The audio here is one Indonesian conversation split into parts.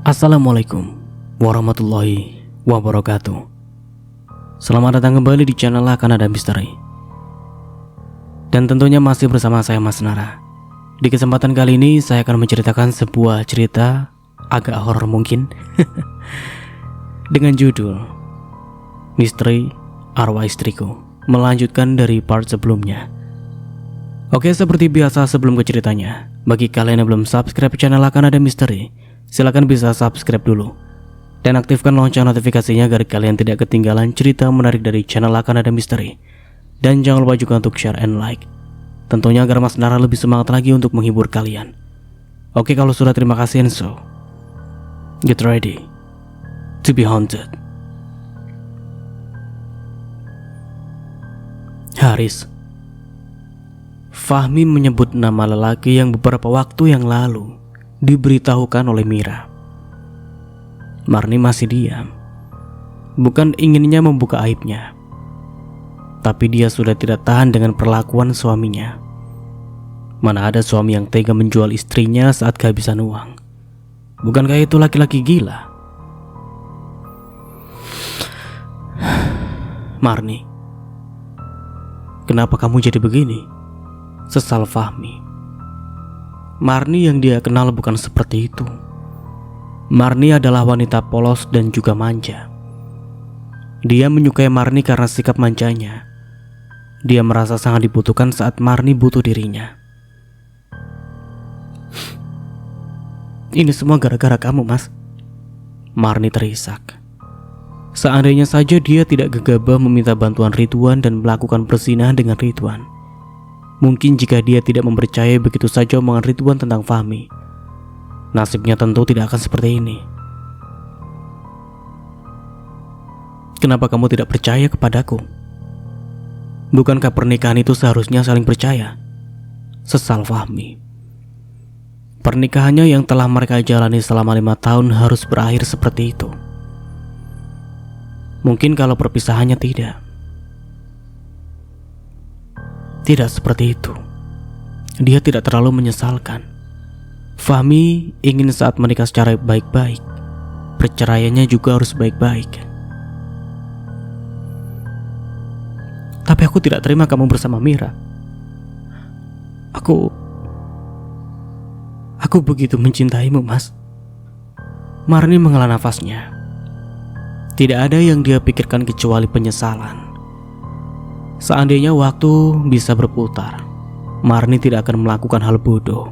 Assalamualaikum warahmatullahi wabarakatuh. Selamat datang kembali di channel Akan Ada Misteri. Dan tentunya masih bersama saya Mas Nara. Di kesempatan kali ini saya akan menceritakan sebuah cerita agak horor mungkin dengan judul Misteri Arwah Istriku, melanjutkan dari part sebelumnya. Oke, seperti biasa sebelum ke ceritanya, bagi kalian yang belum subscribe channel Akan Ada Misteri, silakan bisa subscribe dulu dan aktifkan lonceng notifikasinya agar kalian tidak ketinggalan cerita menarik dari channel Akan Ada Misteri. Dan jangan lupa juga untuk share and like, tentunya agar Mas Nara lebih semangat lagi untuk menghibur kalian. Oke, kalau sudah terima kasih, and so get ready to be haunted. Haris. Fahmi menyebut nama lelaki yang beberapa waktu yang lalu diberitahukan oleh Mira. Marni masih diam. Bukan inginnya membuka aibnya, tapi dia sudah tidak tahan dengan perlakuan suaminya. Mana ada suami yang tega menjual istrinya saat kehabisan uang? Bukankah itu laki-laki gila? Marni, kenapa kamu jadi begini? Sesal Fahmi. Marni yang dia kenal bukan seperti itu. Marni adalah wanita polos dan juga manja. Dia menyukai Marni karena sikap manjanya. Dia merasa sangat dibutuhkan saat Marni butuh dirinya. Ini semua gara-gara kamu, Mas. Marni terisak. Seandainya saja dia tidak gegabah meminta bantuan Ridwan dan melakukan perzinahan dengan Ridwan. Mungkin jika dia tidak mempercayai begitu saja omongan Ridwan tentang Fahmi, nasibnya tentu tidak akan seperti ini. Kenapa kamu tidak percaya kepadaku? Bukankah pernikahan itu seharusnya saling percaya? Sesal Fahmi. Pernikahannya yang telah mereka jalani selama 5 tahun harus berakhir seperti itu. Mungkin kalau perpisahannya tidak seperti itu. Dia tidak terlalu menyesalkan. Fahmi ingin saat menikah secara baik-baik, perceraiannya juga harus baik-baik. Tapi aku tidak terima kamu bersama Mira. Aku begitu mencintaimu, Mas. Marni menghela nafasnya. Tidak ada yang dia pikirkan kecuali penyesalan. Seandainya waktu bisa berputar, Marni tidak akan melakukan hal bodoh.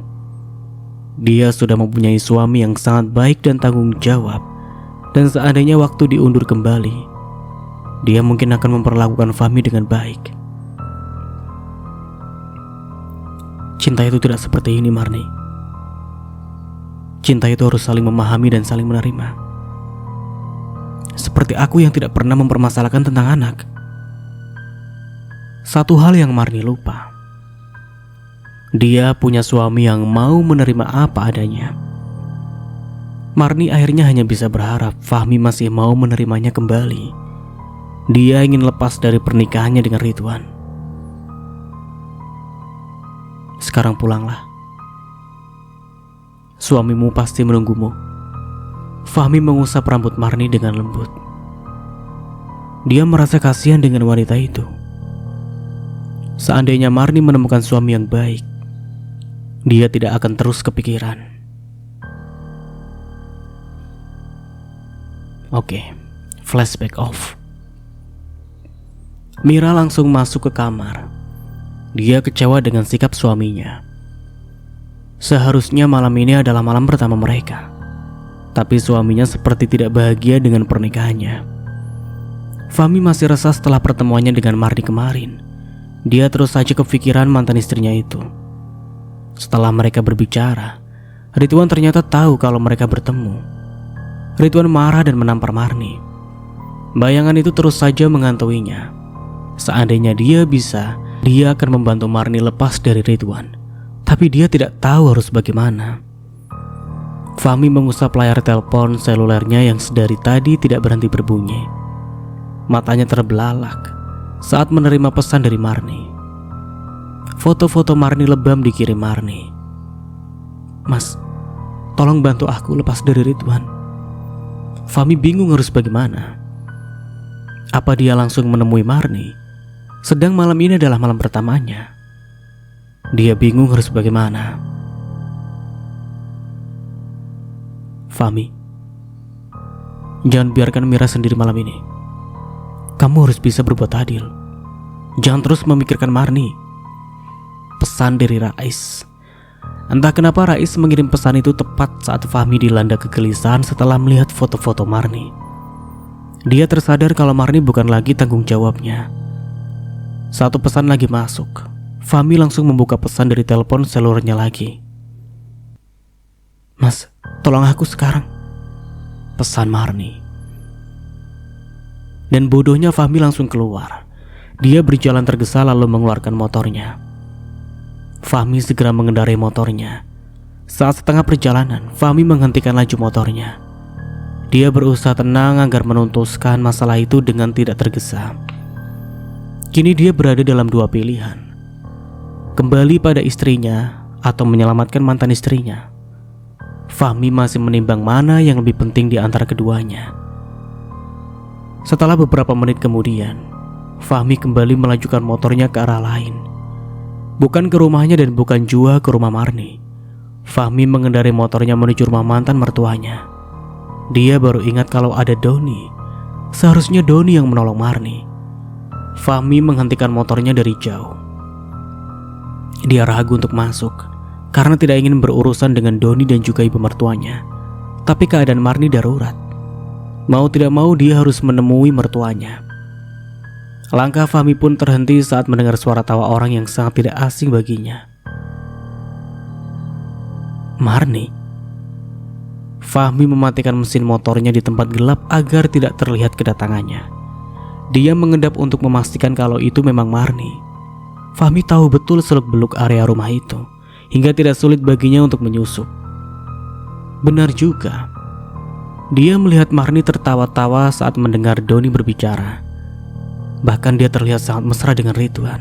Dia sudah mempunyai suami yang sangat baik dan tanggung jawab. Dan seandainya waktu diundur kembali, dia mungkin akan memperlakukan Fahmi dengan baik. Cinta itu tidak seperti ini, Marni. Cinta itu harus saling memahami dan saling menerima. Seperti aku yang tidak pernah mempermasalahkan tentang anak. Satu hal yang Marni lupa, dia punya suami yang mau menerima apa adanya. Marni akhirnya hanya bisa berharap Fahmi masih mau menerimanya kembali. Dia ingin lepas dari pernikahannya dengan Ridwan. Sekarang pulanglah. Suamimu pasti menunggumu. Fahmi mengusap rambut Marni dengan lembut. Dia merasa kasihan dengan wanita itu. Seandainya Marni menemukan suami yang baik, dia tidak akan terus kepikiran. Oke, flashback off. Mira langsung masuk ke kamar. Dia kecewa dengan sikap suaminya. Seharusnya malam ini adalah malam pertama mereka, tapi suaminya seperti tidak bahagia dengan pernikahannya. Fahmi masih resah setelah pertemuannya dengan Marni kemarin. Dia terus saja kepikiran mantan istrinya itu. Setelah mereka berbicara, Ridwan ternyata tahu kalau mereka bertemu. Ridwan marah dan menampar Marni. Bayangan itu terus saja mengantuinya. Seandainya dia bisa, dia akan membantu Marni lepas dari Ridwan. Tapi dia tidak tahu harus bagaimana. Fahmi mengusap layar telepon selulernya yang sedari tadi tidak berhenti berbunyi. Matanya terbelalak saat menerima pesan dari Marni. Foto-foto Marni lebam dikirim Marni. Mas, tolong bantu aku lepas dari Ridwan. Fahmi bingung harus bagaimana. Apa dia langsung menemui Marni? Sedang malam ini adalah malam pertamanya. Dia bingung harus bagaimana. Fahmi, jangan biarkan Mira sendiri malam ini. Kamu harus bisa berbuat adil. Jangan terus memikirkan Marni. Pesan dari Rais. Entah kenapa Rais mengirim pesan itu tepat saat Fahmi dilanda kegelisahan setelah melihat foto-foto Marni. Dia tersadar kalau Marni bukan lagi tanggung jawabnya. Satu pesan lagi masuk. Fahmi langsung membuka pesan dari telepon selulernya lagi. Mas, tolong aku sekarang. Pesan Marni. Dan bodohnya Fahmi langsung keluar. Dia berjalan tergesa lalu mengeluarkan motornya. Fahmi segera mengendarai motornya. Saat setengah perjalanan, Fahmi menghentikan laju motornya. Dia berusaha tenang agar menuntaskan masalah itu dengan tidak tergesa. Kini dia berada dalam dua pilihan. Kembali pada istrinya atau menyelamatkan mantan istrinya. Fahmi masih menimbang mana yang lebih penting di antara keduanya. Setelah beberapa menit kemudian, Fahmi kembali melajukan motornya ke arah lain. Bukan ke rumahnya dan bukan juga ke rumah Marni. Fahmi mengendarai motornya menuju rumah mantan mertuanya. Dia baru ingat kalau ada Doni. Seharusnya Doni yang menolong Marni. Fahmi menghentikan motornya dari jauh. Dia ragu untuk masuk karena tidak ingin berurusan dengan Doni dan juga ibu mertuanya. Tapi keadaan Marni darurat. Mau tidak mau dia harus menemui mertuanya. Langkah Fahmi pun terhenti saat mendengar suara tawa orang yang sangat tidak asing baginya. Marni. Fahmi mematikan mesin motornya di tempat gelap agar tidak terlihat kedatangannya. Dia mengendap untuk memastikan kalau itu memang Marni. Fahmi tahu betul seluk-beluk area rumah itu, hingga tidak sulit baginya untuk menyusup. Benar juga. Dia melihat Marni tertawa-tawa saat mendengar Doni berbicara. Bahkan dia terlihat sangat mesra dengan Ridwan.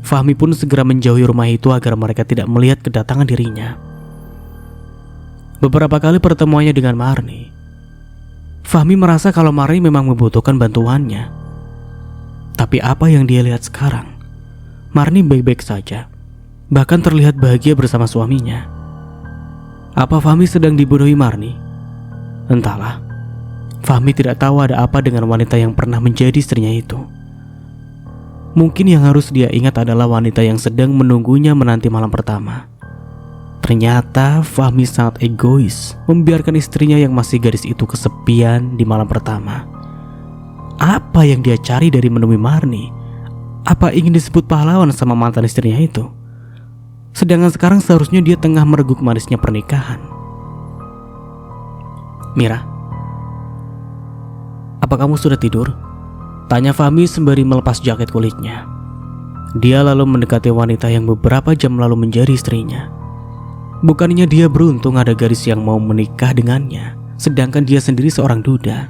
Fahmi pun segera menjauhi rumah itu agar mereka tidak melihat kedatangan dirinya. Beberapa kali pertemuannya dengan Marni, Fahmi merasa kalau Marni memang membutuhkan bantuannya. Tapi apa yang dia lihat sekarang? Marni baik-baik saja, bahkan terlihat bahagia bersama suaminya. Apa Fahmi sedang dibodohi Marni? Entahlah. Fahmi tidak tahu ada apa dengan wanita yang pernah menjadi istrinya itu. Mungkin yang harus dia ingat adalah wanita yang sedang menunggunya menanti malam pertama. Ternyata Fahmi sangat egois, membiarkan istrinya yang masih gadis itu kesepian di malam pertama. Apa yang dia cari dari menemui Marni? Apa ingin disebut pahlawan sama mantan istrinya itu? Sedangkan sekarang seharusnya dia tengah mereguk manisnya pernikahan. Mira, apa kamu sudah tidur? Tanya Fahmi sembari melepas jaket kulitnya. Dia lalu mendekati wanita yang beberapa jam lalu menjadi istrinya. Bukannya dia beruntung ada gadis yang mau menikah dengannya, sedangkan dia sendiri seorang duda.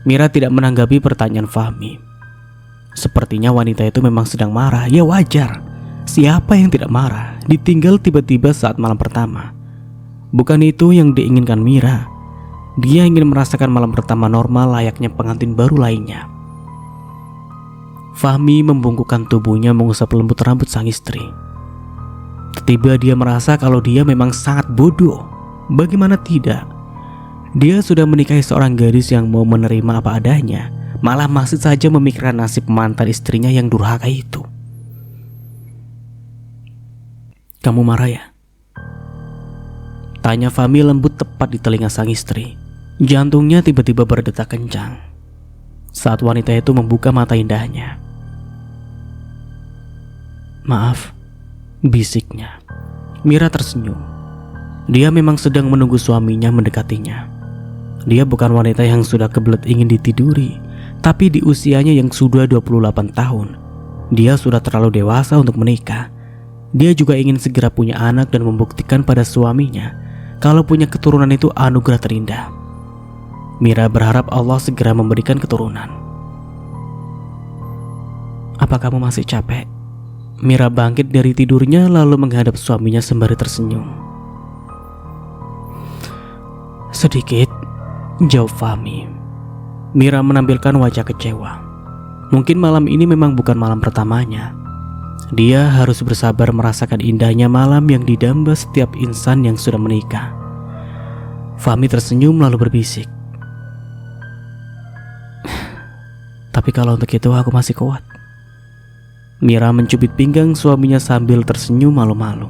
Mira tidak menanggapi pertanyaan Fahmi. Sepertinya wanita itu memang sedang marah. Ya wajar. Siapa yang tidak marah ditinggal tiba-tiba saat malam pertama? Bukan itu yang diinginkan Mira. Dia ingin merasakan malam pertama normal layaknya pengantin baru lainnya. Fahmi membungkukkan tubuhnya mengusap lembut rambut sang istri. Tiba dia merasa kalau dia memang sangat bodoh. Bagaimana tidak? Dia sudah menikahi seorang gadis yang mau menerima apa adanya, malah masih saja memikirkan nasib mantan istrinya yang durhaka itu. Kamu marah ya? Tanya Fahmi lembut tepat di telinga sang istri. Jantungnya tiba-tiba berdetak kencang saat wanita itu membuka mata indahnya. Maaf, bisiknya. Mira tersenyum. Dia memang sedang menunggu suaminya mendekatinya. Dia bukan wanita yang sudah kebelet ingin ditiduri, tapi di usianya yang sudah 28 tahun, dia sudah terlalu dewasa untuk menikah. Dia juga ingin segera punya anak dan membuktikan pada suaminya kalau punya keturunan itu anugerah terindah. Mira berharap Allah segera memberikan keturunan. Apa kamu masih capek? Mira bangkit dari tidurnya lalu menghadap suaminya sembari tersenyum. Sedikit. jawab Fahmi. Mira menampilkan wajah kecewa. Mungkin malam ini memang bukan malam pertamanya. Dia harus bersabar merasakan indahnya malam yang didamba setiap insan yang sudah menikah. Fahmi tersenyum lalu berbisik, "Tapi kalau untuk itu aku masih kuat." Mira mencubit pinggang suaminya sambil tersenyum malu-malu.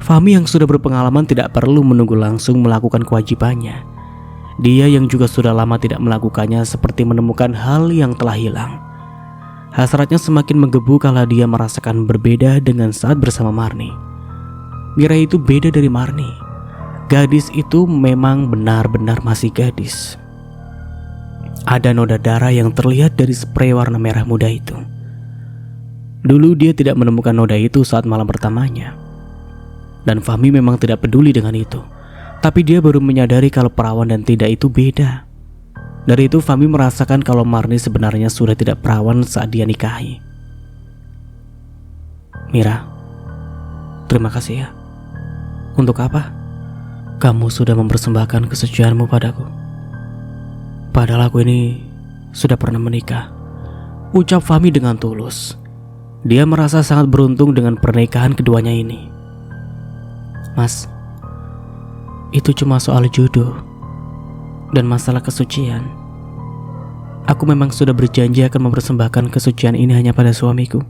Fahmi yang sudah berpengalaman tidak perlu menunggu langsung melakukan kewajibannya. Dia yang juga sudah lama tidak melakukannya seperti menemukan hal yang telah hilang. Hasratnya semakin menggebu kala dia merasakan berbeda dengan saat bersama Marni. Mira itu beda dari Marni. Gadis itu memang benar-benar masih gadis. Ada noda darah yang terlihat dari spray warna merah muda itu. Dulu dia tidak menemukan noda itu saat malam pertamanya. Dan Fahmi memang tidak peduli dengan itu. Tapi dia baru menyadari kalau perawan dan tidak itu beda. Dari itu Fahmi merasakan kalau Marni sebenarnya sudah tidak perawan saat dia nikahi. "Mira, terima kasih ya. Untuk apa? Kamu sudah mempersembahkan kesucianmu padaku. Padahal aku ini sudah pernah menikah," ucap Fahmi dengan tulus. Dia merasa sangat beruntung dengan pernikahan keduanya ini. "Mas, itu cuma soal jodoh dan masalah kesucian. Aku memang sudah berjanji akan mempersembahkan kesucian ini hanya pada suamiku.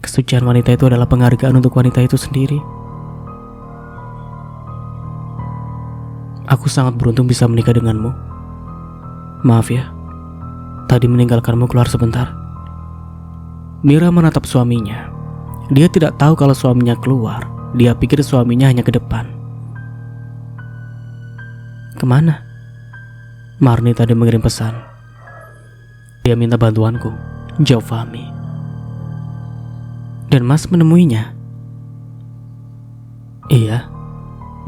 Kesucian wanita itu adalah penghargaan untuk wanita itu sendiri. Aku sangat beruntung bisa menikah denganmu. Maaf ya, tadi meninggalkanmu keluar sebentar." Mira menatap suaminya. Dia tidak tahu kalau suaminya keluar. Dia pikir suaminya hanya ke depan. "Kemana?" "Marni tadi mengirim pesan. Dia minta bantuanku," jawab Fahmi. "Dan Mas menemuinya?" "Iya."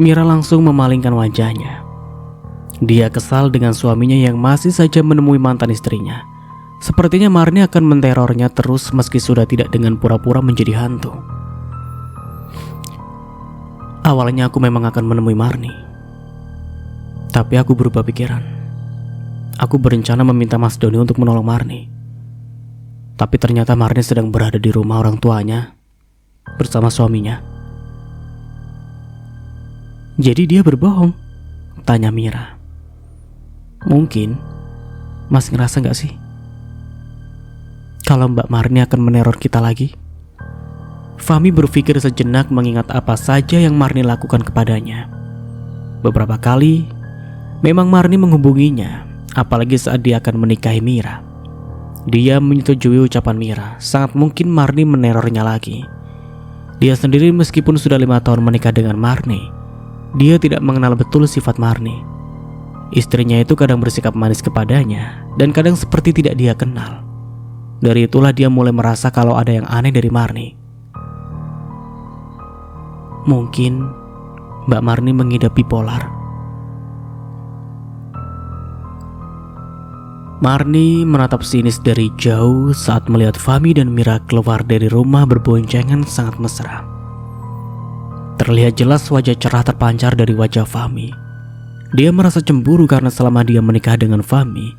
Mira langsung memalingkan wajahnya. Dia kesal dengan suaminya yang masih saja menemui mantan istrinya. Sepertinya Marni akan menterornya terus meski sudah tidak dengan pura-pura menjadi hantu. "Awalnya aku memang akan menemui Marni. Tapi aku berubah pikiran. Aku berencana meminta Mas Doni untuk menolong Marni. Tapi ternyata Marni sedang berada di rumah orang tuanya bersama suaminya." "Jadi dia berbohong?" tanya Mira. "Mungkin. Mas ngerasa gak sih kalau Mbak Marni akan meneror kita lagi?" Fahmi berpikir sejenak mengingat apa saja yang Marni lakukan kepadanya. Beberapa kali memang Marni menghubunginya, apalagi saat dia akan menikahi Mira. Dia menyetujui ucapan Mira. Sangat mungkin Marni menerornya lagi. Dia sendiri meskipun sudah 5 tahun menikah dengan Marni, dia tidak mengenal betul sifat Marni. Istrinya itu kadang bersikap manis kepadanya dan kadang seperti tidak dia kenal. Dari itulah dia mulai merasa kalau ada yang aneh dari Marni. Mungkin Mbak Marni mengidap bipolar. Marni menatap sinis dari jauh saat melihat Fahmi dan Mira keluar dari rumah berboncengan sangat mesra. Terlihat jelas wajah cerah terpancar dari wajah Fahmi. Dia merasa cemburu karena selama dia menikah dengan Fahmi,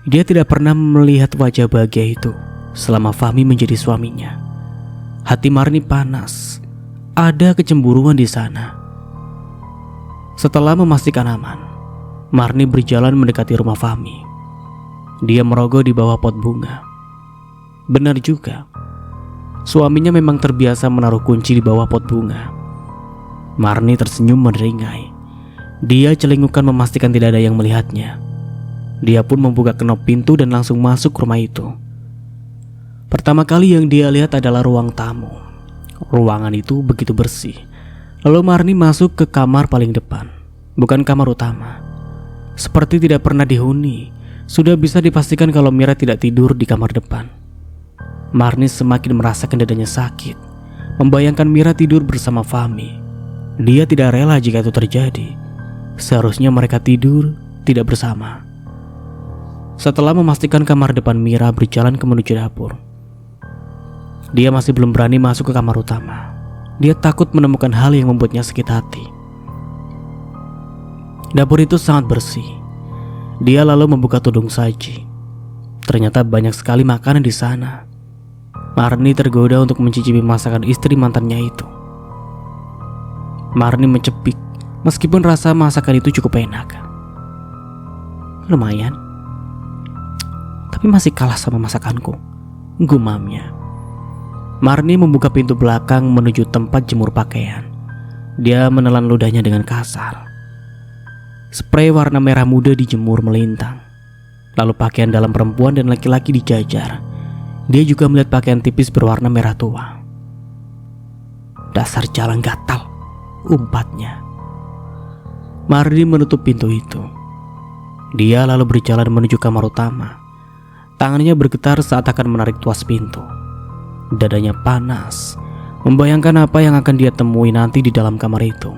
dia tidak pernah melihat wajah bahagia itu selama Fahmi menjadi suaminya. Hati Marni panas. Ada kecemburuan di sana. Setelah memastikan aman, Marni berjalan mendekati rumah Fahmi. Dia merogoh di bawah pot bunga. Benar juga, suaminya memang terbiasa menaruh kunci di bawah pot bunga. Marni tersenyum menyeringai. Dia celingukkan memastikan tidak ada yang melihatnya. Dia pun membuka kenop pintu dan langsung masuk rumah itu. Pertama kali yang dia lihat adalah ruang tamu. Ruangan itu begitu bersih. Lalu Marni masuk ke kamar paling depan, bukan kamar utama. Seperti tidak pernah dihuni. Sudah bisa dipastikan kalau Mira tidak tidur di kamar depan. Marni semakin merasakan dadanya sakit, membayangkan Mira tidur bersama Fahmi. Dia tidak rela jika itu terjadi. Seharusnya mereka tidur tidak bersama. Setelah memastikan kamar depan Mira berjalan ke menuju dapur, dia masih belum berani masuk ke kamar utama. Dia takut menemukan hal yang membuatnya sakit hati. Dapur itu sangat bersih. Dia lalu membuka tudung saji. Ternyata banyak sekali makanan di sana. Marni tergoda untuk mencicipi masakan istri mantannya itu. Marni mencepik, meskipun rasa masakan itu cukup enak. Lumayan, tapi masih kalah sama masakanku, gumamnya. Marni membuka pintu belakang menuju tempat jemur pakaian. Dia menelan ludahnya dengan kasar. Spray warna merah muda dijemur melintang. Lalu pakaian dalam perempuan dan laki-laki dijajar. Dia juga melihat pakaian tipis berwarna merah tua. Dasar jalan gatal, umpatnya. Marni menutup pintu itu. Dia lalu berjalan menuju kamar utama. Tangannya bergetar saat akan menarik tuas pintu. Dadanya panas, membayangkan apa yang akan dia temui nanti di dalam kamar itu.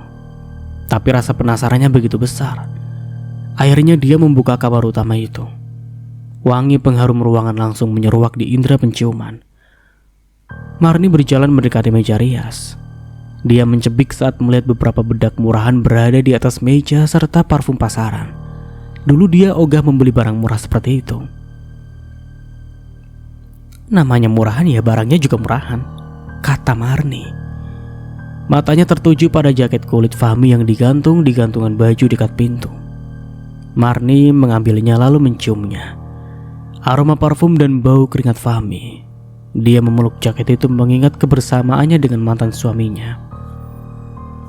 Tapi rasa penasarannya begitu besar. Akhirnya dia membuka kamar utama itu. Wangi pengharum ruangan langsung menyeruak di indera penciuman. Marni berjalan mendekati meja rias. Dia mencebik saat melihat beberapa bedak murahan berada di atas meja serta parfum pasaran. Dulu dia ogah membeli barang murah seperti itu. Namanya murahan ya barangnya juga murahan, kata Marni. Matanya tertuju pada jaket kulit Fahmi yang digantung di gantungan baju dekat pintu. Marni mengambilnya lalu menciumnya. Aroma parfum dan bau keringat Fahmi. Dia memeluk jaket itu mengingat kebersamaannya dengan mantan suaminya.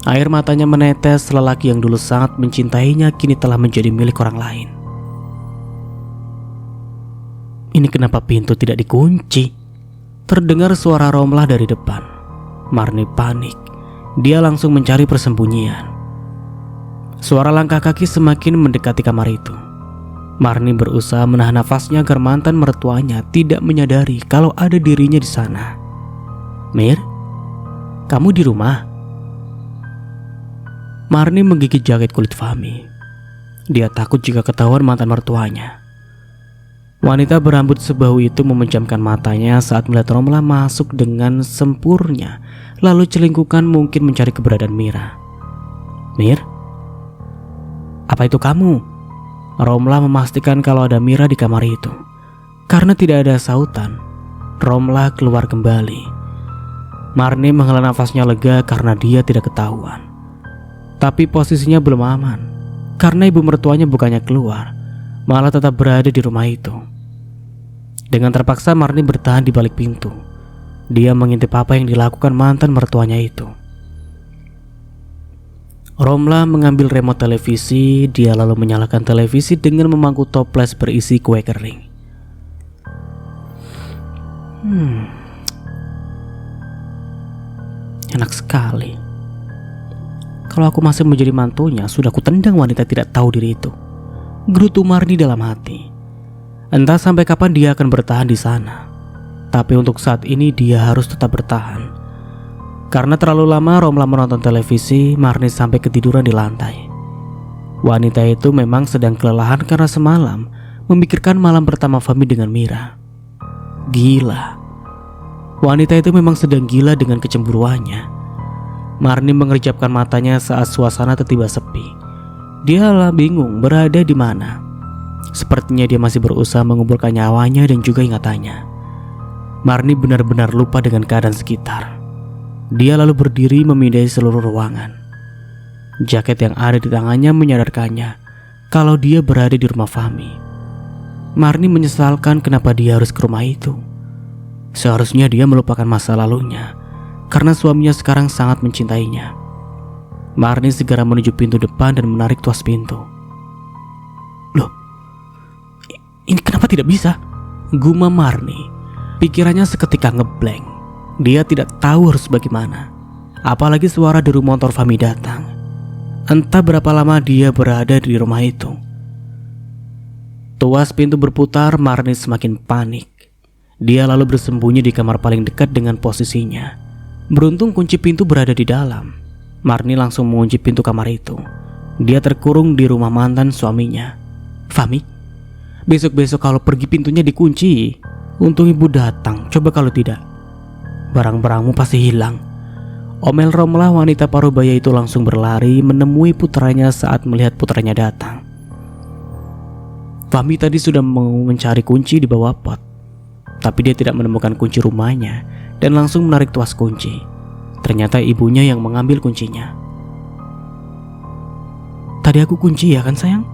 Air matanya menetes, lelaki yang dulu sangat mencintainya kini telah menjadi milik orang lain. Ini kenapa pintu tidak dikunci? Terdengar suara Romlah dari depan. Marni panik. Dia langsung mencari persembunyian. Suara langkah kaki semakin mendekati kamar itu. Marni berusaha menahan nafasnya agar mantan mertuanya tidak menyadari kalau ada dirinya di sana. Mir, kamu di rumah? Marni menggigit jaket kulit Fahmi. Dia takut jika ketahuan mantan mertuanya. Wanita berambut sebahu itu memejamkan matanya saat melihat Romlah masuk dengan sempurnya, lalu celingkukan mungkin mencari keberadaan Mira. Mir? Apa itu kamu? Romlah memastikan kalau ada Mira di kamar itu. Karena tidak ada sautan, Romlah keluar kembali. Marni menghela nafasnya lega karena dia tidak ketahuan. Tapi posisinya belum aman, karena ibu mertuanya bukannya keluar, malah tetap berada di rumah itu. Dengan terpaksa Marni bertahan di balik pintu. Dia mengintip apa yang dilakukan mantan mertuanya itu. Romlah mengambil remote televisi. Dia lalu menyalakan televisi dengan memangku toples berisi kue kering. Enak sekali. Kalau aku masih menjadi mantunya, sudah kutendang wanita tidak tahu diri itu, gerutu Marni dalam hati. Entah sampai kapan dia akan bertahan di sana. Tapi untuk saat ini dia harus tetap bertahan. Karena terlalu lama Romlah menonton televisi, Marni sampai ketiduran di lantai. Wanita itu memang sedang kelelahan karena semalam memikirkan malam pertama Fahmi dengan Mira. Gila. Wanita itu memang sedang gila dengan kecemburuannya. Marni mengerjapkan matanya saat suasana tiba-tiba sepi. Dialah bingung berada di mana. Sepertinya dia masih berusaha mengumpulkan nyawanya dan juga ingatannya. Marni benar-benar lupa dengan keadaan sekitar. Dia lalu berdiri memindai seluruh ruangan. Jaket yang ada di tangannya menyadarkannya kalau dia berada di rumah Fahmi. Marni menyesalkan kenapa dia harus ke rumah itu. Seharusnya dia melupakan masa lalunya, karena suaminya sekarang sangat mencintainya. Marni segera menuju pintu depan dan menarik tuas pintu. Loh, ini kenapa tidak bisa? Gumam Marni. Pikirannya seketika ngeblank. Dia tidak tahu harus bagaimana. Apalagi suara deru motor Fahmi datang. Entah berapa lama dia berada di rumah itu. Tuas pintu berputar, Marni semakin panik. Dia lalu bersembunyi di kamar paling dekat dengan posisinya. Beruntung kunci pintu berada di dalam. Marni langsung mengunci pintu kamar itu. Dia terkurung di rumah mantan suaminya. Fahmi, besok-besok kalau pergi pintunya dikunci. Untung ibu datang, coba kalau tidak, barang-barangmu pasti hilang. Omel Romlah wanita parubaya itu langsung berlari menemui putranya saat melihat putranya datang. Fahmi tadi sudah mau mencari kunci di bawah pot, tapi dia tidak menemukan kunci rumahnya dan langsung menarik tuas kunci. Ternyata ibunya yang mengambil kuncinya. "Tadi aku kunci ya kan sayang?"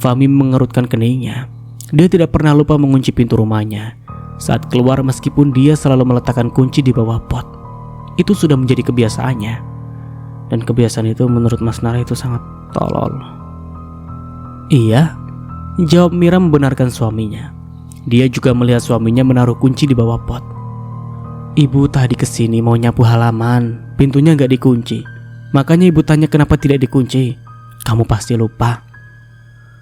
Fahmi mengerutkan keningnya. Dia tidak pernah lupa mengunci pintu rumahnya saat keluar, meskipun dia selalu meletakkan kunci di bawah pot. Itu sudah menjadi kebiasaannya. Dan kebiasaan itu menurut Mas Nara itu sangat tolol. "Iya," jawab Mira membenarkan suaminya. Dia juga melihat suaminya menaruh kunci di bawah pot. "Ibu tadi kesini mau nyapu halaman, pintunya gak dikunci. Makanya ibu tanya kenapa tidak dikunci. Kamu pasti lupa."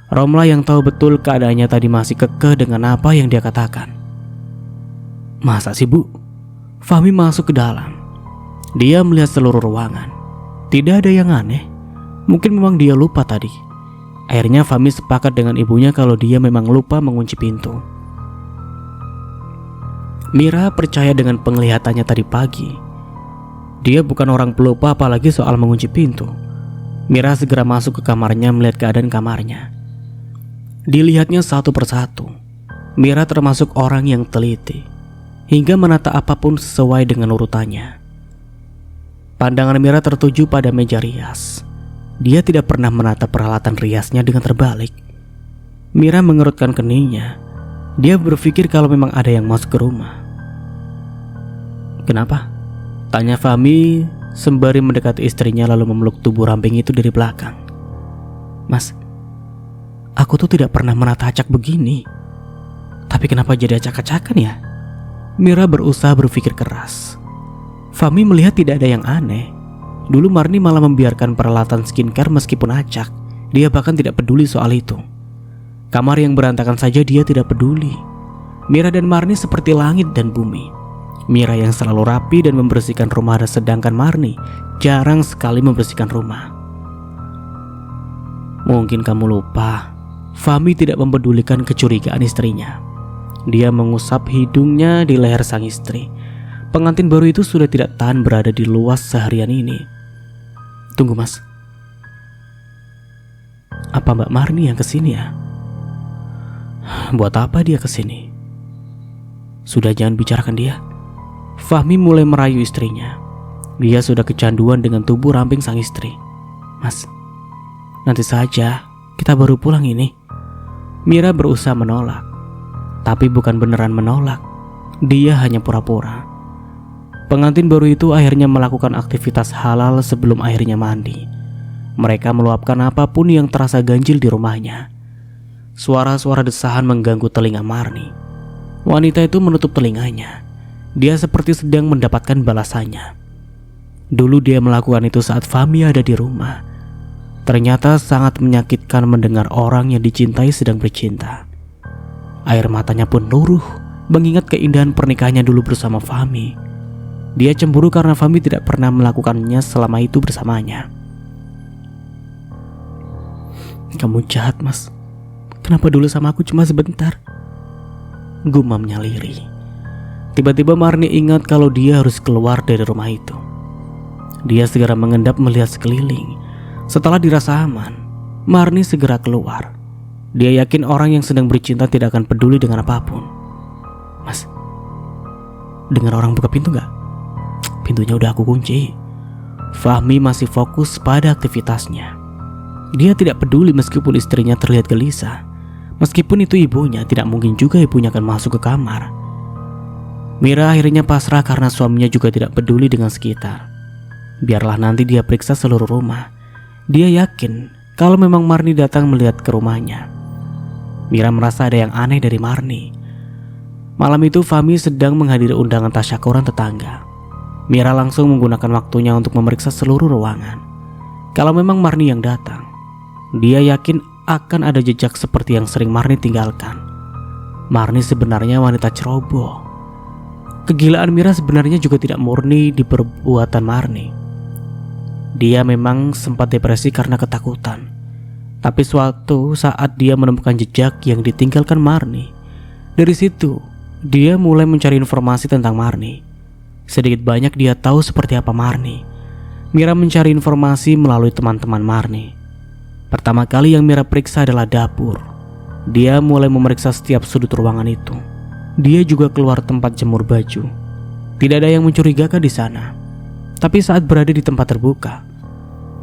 Romlah yang tahu betul keadaannya tadi masih kekeh dengan apa yang dia katakan. "Masa sih bu?" Fahmi masuk ke dalam. Dia melihat seluruh ruangan. Tidak ada yang aneh. Mungkin memang dia lupa tadi. Akhirnya Fahmi sepakat dengan ibunya kalau dia memang lupa mengunci pintu. Mira percaya dengan penglihatannya tadi pagi. Dia bukan orang pelupa apalagi soal mengunci pintu. Mira segera masuk ke kamarnya melihat keadaan kamarnya. Dilihatnya satu persatu. Mira termasuk orang yang teliti, hingga menata apapun sesuai dengan urutannya. Pandangan Mira tertuju pada meja rias. Dia tidak pernah menata peralatan riasnya dengan terbalik. Mira mengerutkan keningnya. Dia berpikir kalau memang ada yang masuk ke rumah. "Kenapa?" tanya Fahmi sembari mendekati istrinya lalu memeluk tubuh ramping itu dari belakang. "Mas, aku tuh tidak pernah menata acak begini. Tapi kenapa jadi acak-acakan ya?" Mira berusaha berpikir keras. Fahmi melihat tidak ada yang aneh. Dulu Marni malah membiarkan peralatan skincare meskipun acak. Dia bahkan tidak peduli soal itu. Kamar yang berantakan saja dia tidak peduli. Mira dan Marni seperti langit dan bumi. Mira yang selalu rapi dan membersihkan rumah, sedangkan Marni jarang sekali membersihkan rumah. "Mungkin kamu lupa." Fahmi tidak mempedulikan kecurigaan istrinya. Dia mengusap hidungnya di leher sang istri. Pengantin baru itu sudah tidak tahan berada di luas seharian ini. "Tunggu mas, apa Mbak Marni yang kesini ya?" "Buat apa dia kesini?" "Sudah, jangan bicarakan dia." Fahmi mulai merayu istrinya. Dia sudah kecanduan dengan tubuh ramping sang istri. "Mas, nanti saja, kita baru pulang ini." Mira berusaha menolak, tapi bukan beneran menolak. Dia hanya pura-pura. Pengantin baru itu akhirnya melakukan aktivitas halal sebelum akhirnya mandi. Mereka meluapkan apapun yang terasa ganjil di rumahnya. Suara-suara desahan mengganggu telinga Marni. Wanita itu menutup telinganya. Dia seperti sedang mendapatkan balasannya. Dulu dia melakukan itu saat Fahmi ada di rumah. Ternyata sangat menyakitkan mendengar orang yang dicintai sedang bercinta. Air matanya pun luruh mengingat keindahan pernikahannya dulu bersama Fahmi. Dia cemburu karena Fahmi tidak pernah melakukannya selama itu bersamanya. "Kamu jahat mas. Kenapa dulu sama aku cuma sebentar?" gumamnya lirih. Tiba-tiba Marni ingat kalau dia harus keluar dari rumah itu. Dia segera mengendap melihat sekeliling. Setelah dirasa aman, Marni segera keluar. Dia yakin orang yang sedang bercinta tidak akan peduli dengan apapun. "Mas, dengar orang buka pintu gak? Pintunya udah aku kunci." Fahmi masih fokus pada aktivitasnya. Dia tidak peduli meskipun istrinya terlihat gelisah. Meskipun itu ibunya, tidak mungkin juga ibunya akan masuk ke kamar. Mira akhirnya pasrah karena suaminya juga tidak peduli dengan sekitar. Biarlah nanti dia periksa seluruh rumah. Dia yakin kalau memang Marni datang melihat ke rumahnya. Mira merasa ada yang aneh dari Marni. Malam itu Fahmi sedang menghadiri undangan tasyakuran tetangga. Mira langsung menggunakan waktunya untuk memeriksa seluruh ruangan. Kalau memang Marni yang datang, dia yakin akan ada jejak seperti yang sering Marni tinggalkan. Marni sebenarnya wanita ceroboh. Kegilaan Mira sebenarnya juga tidak murni di perbuatan Marni. Dia memang sempat depresi karena ketakutan. Tapi suatu saat dia menemukan jejak yang ditinggalkan Marni. Dari situ, dia mulai mencari informasi tentang Marni. Sedikit banyak dia tahu seperti apa Marni. Mira mencari informasi melalui teman-teman Marni. Pertama kali yang Mira periksa adalah dapur. Dia mulai memeriksa setiap sudut ruangan itu. Dia juga keluar tempat jemur baju. Tidak ada yang mencurigakan di sana. Tapi saat berada di tempat terbuka,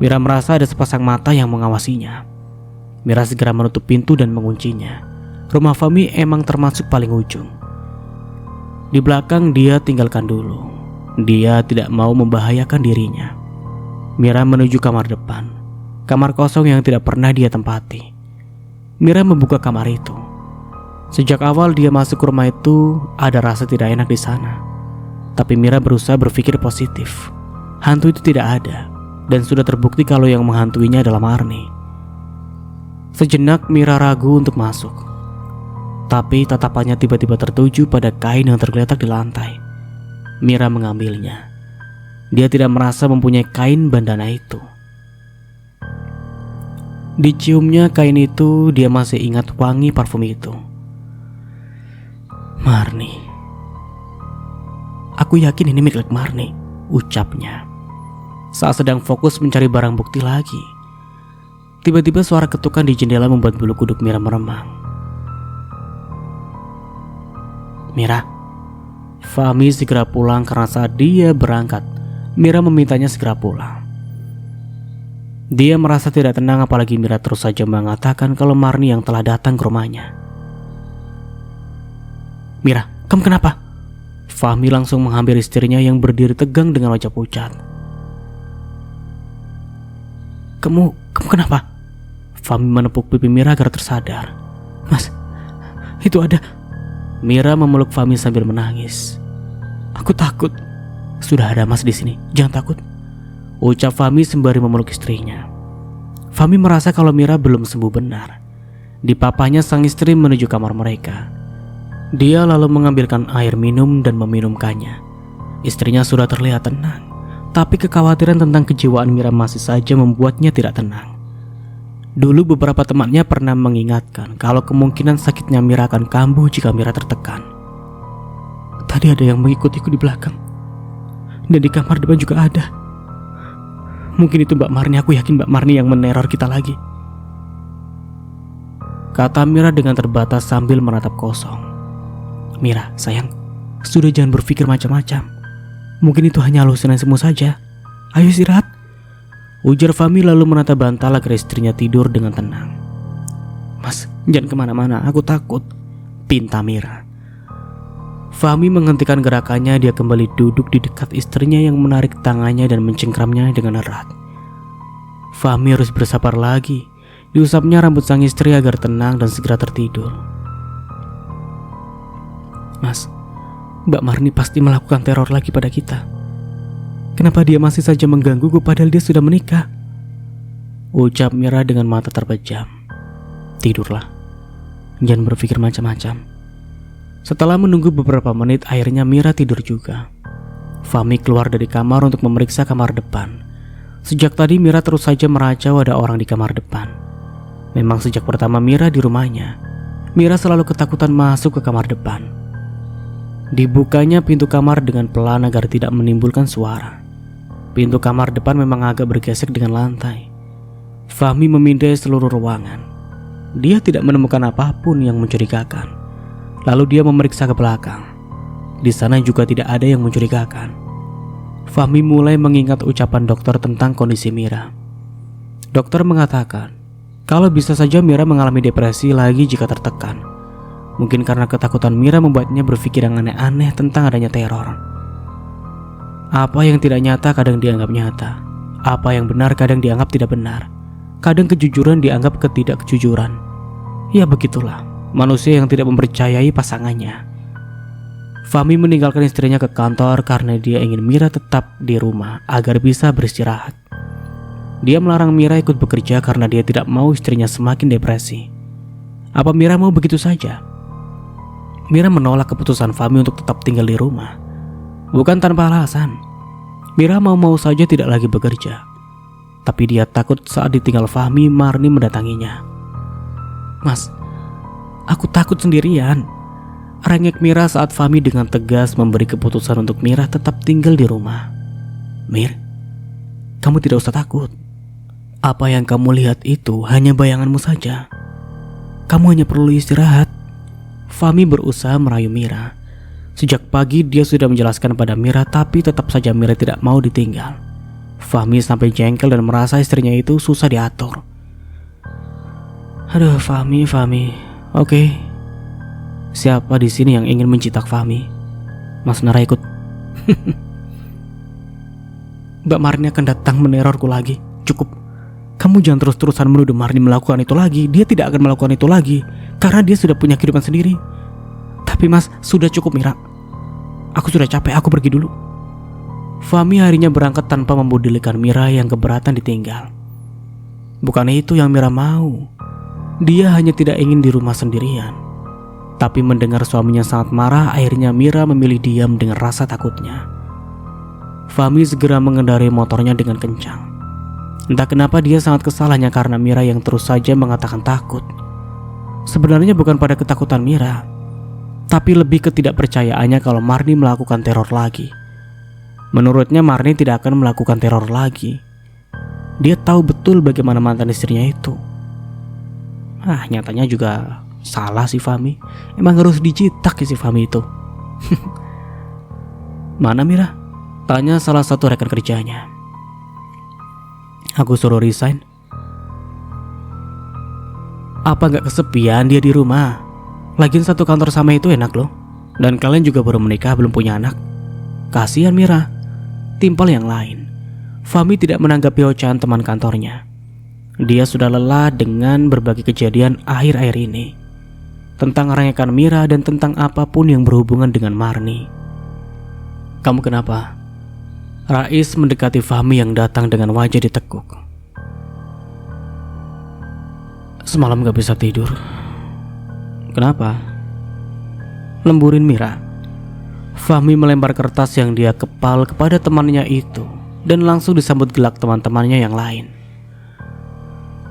Mira merasa ada sepasang mata yang mengawasinya. Mira segera menutup pintu dan menguncinya. Rumah Fahmi emang termasuk paling ujung. Di belakang dia tinggalkan dulu. Dia tidak mau membahayakan dirinya. Mira menuju kamar depan. Kamar kosong yang tidak pernah dia tempati. Mira membuka kamar itu. Sejak awal dia masuk ke rumah itu, ada rasa tidak enak di sana. Tapi Mira berusaha berpikir positif. Hantu itu tidak ada, dan sudah terbukti kalau yang menghantuinya adalah Marni. Sejenak Mira ragu untuk masuk. Tapi tatapannya tiba-tiba tertuju pada kain yang tergeletak di lantai. Mira mengambilnya. Dia tidak merasa mempunyai kain bandana itu. Diciumnya kain itu, dia masih ingat wangi parfum itu. Marni. Aku yakin ini milik Marni, ucapnya. Saat sedang fokus mencari barang bukti lagi, tiba-tiba suara ketukan di jendela membuat bulu kuduk Mira meremang. Mira. Fahmi segera pulang karena saat dia berangkat, Mira memintanya segera pulang. Dia merasa tidak tenang apalagi Mira terus saja mengatakan kalau Marni yang telah datang ke rumahnya. Mira, kamu kenapa? Fahmi langsung menghampiri istrinya yang berdiri tegang dengan wajah pucat. Kamu kenapa? Fahmi menepuk pipi Mira agar tersadar. Mas, itu ada. Mira memeluk Fahmi sambil menangis. Aku takut. Sudah ada Mas di sini, jangan takut, ucap Fahmi sembari memeluk istrinya. Fahmi merasa kalau Mira belum sembuh benar. Dipapahnya sang istri menuju kamar mereka. Dia lalu mengambilkan air minum dan meminumkannya. Istrinya sudah terlihat tenang, tapi kekhawatiran tentang kejiwaan Mira masih saja membuatnya tidak tenang. Dulu beberapa temannya pernah mengingatkan kalau kemungkinan sakitnya Mira akan kambuh jika Mira tertekan. Tadi ada yang mengikutiku di belakang. Dan di kamar depan juga ada. Mungkin itu Mbak Marni, aku yakin Mbak Marni yang meneror kita lagi, kata Mira dengan terbatas sambil menatap kosong. Mira, sayang, sudah jangan berpikir macam-macam. Mungkin itu hanya halusinasimu saja. Ayo istirahat, ujar Fahmi lalu menatap bantal agar istrinya tidur dengan tenang. Mas, jangan kemana-mana, aku takut, pinta Mira. Fahmi menghentikan gerakannya. Dia kembali duduk di dekat istrinya yang menarik tangannya dan mencengkramnya dengan erat. Fahmi harus bersabar lagi. Diusapnya rambut sang istri agar tenang dan segera tertidur. Mas, Mbak Marni pasti melakukan teror lagi pada kita. Kenapa dia masih saja menggangguku padahal dia sudah menikah? Ucap Mira dengan mata terpejam. Tidurlah, jangan berpikir macam-macam. Setelah menunggu beberapa menit, akhirnya Mira tidur juga. Fahmi keluar dari kamar untuk memeriksa kamar depan. Sejak tadi Mira terus saja meracau ada orang di kamar depan. Memang sejak pertama Mira di rumahnya, Mira selalu ketakutan masuk ke kamar depan. Dibukanya pintu kamar dengan pelan agar tidak menimbulkan suara. Pintu kamar depan memang agak bergesek dengan lantai. Fahmi memindai seluruh ruangan. Dia tidak menemukan apapun yang mencurigakan. Lalu dia memeriksa ke belakang. Di sana juga tidak ada yang mencurigakan. Fahmi mulai mengingat ucapan dokter tentang kondisi Mira. Dokter mengatakan kalau bisa saja Mira mengalami depresi lagi jika tertekan. Mungkin karena ketakutan Mira membuatnya berpikir yang aneh-aneh tentang adanya teror. Apa yang tidak nyata kadang dianggap nyata. Apa yang benar kadang dianggap tidak benar. Kadang kejujuran dianggap ketidakjujuran. Ya begitulah manusia yang tidak mempercayai pasangannya. Fahmi meninggalkan istrinya ke kantor karena dia ingin Mira tetap di rumah agar bisa beristirahat. Dia melarang Mira ikut bekerja karena dia tidak mau istrinya semakin depresi. Apa Mira mau begitu saja? Mira menolak keputusan Fahmi untuk tetap tinggal di rumah. Bukan tanpa alasan. Mira mau-mau saja tidak lagi bekerja. Tapi dia takut saat ditinggal Fahmi, Marni mendatanginya. Mas, aku takut sendirian. Rengek Mira saat Fahmi dengan tegas memberi keputusan untuk Mira tetap tinggal di rumah. Mir, kamu tidak usah takut. Apa yang kamu lihat itu hanya bayanganmu saja. Kamu hanya perlu istirahat. Fahmi berusaha merayu Mira. Sejak pagi dia sudah menjelaskan pada Mira, tapi tetap saja Mira tidak mau ditinggal. Fahmi sampai jengkel dan merasa istrinya itu susah diatur. Aduh, Fahmi. Oke. Siapa di sini yang ingin mencitak Fahmi? Mas Nara ikut. Mbak Marni akan datang menerorku lagi. Cukup. Kamu jangan terus-terusan menuduh Marni melakukan itu lagi. Dia tidak akan melakukan itu lagi karena dia sudah punya kehidupan sendiri. Tapi Mas, sudah cukup Mira. Aku sudah capek, aku pergi dulu. Fahmi harinya berangkat tanpa membudikan Mira yang keberatan ditinggal. Bukan itu yang Mira mau. Dia hanya tidak ingin di rumah sendirian. Tapi mendengar suaminya sangat marah, akhirnya Mira memilih diam dengan rasa takutnya. Fahmi segera mengendarai motornya dengan kencang. Entah kenapa dia sangat kesal hanya karena Mira yang terus saja mengatakan takut. Sebenarnya bukan pada ketakutan Mira, tapi lebih ketidakpercayaannya kalau Marni melakukan teror lagi. Menurutnya Marni tidak akan melakukan teror lagi. Dia tahu betul bagaimana mantan istrinya itu. Nyatanya juga salah si Fahmi. Emang harus dicitak si Fahmi itu. Mana Mira? Tanya salah satu rekan kerjanya. Aku suruh resign. Apa gak kesepian dia di rumah? Lagian satu kantor sama itu enak loh. Dan kalian juga baru menikah, belum punya anak. Kasihan Mira. Timpal yang lain. Fahmi tidak menanggapi ocehan teman kantornya. Dia sudah lelah dengan berbagai kejadian akhir-akhir ini. Tentang rengekan Mira dan tentang apapun yang berhubungan dengan Marni. Kamu kenapa? Rais mendekati Fahmi yang datang dengan wajah ditekuk. Semalam gak bisa tidur. Kenapa? Lemburin Mira. Fahmi melempar kertas yang dia kepal kepada temannya itu dan langsung disambut gelak teman-temannya yang lain.